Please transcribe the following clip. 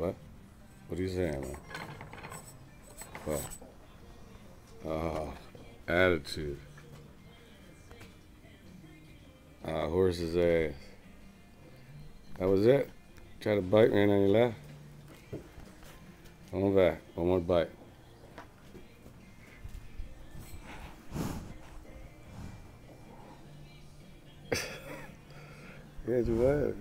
What? What are you saying, man? What? Oh, attitude. Horse's ass. That was it? Try to bite me and then you left? Come on back. One more bite. Yeah, you what?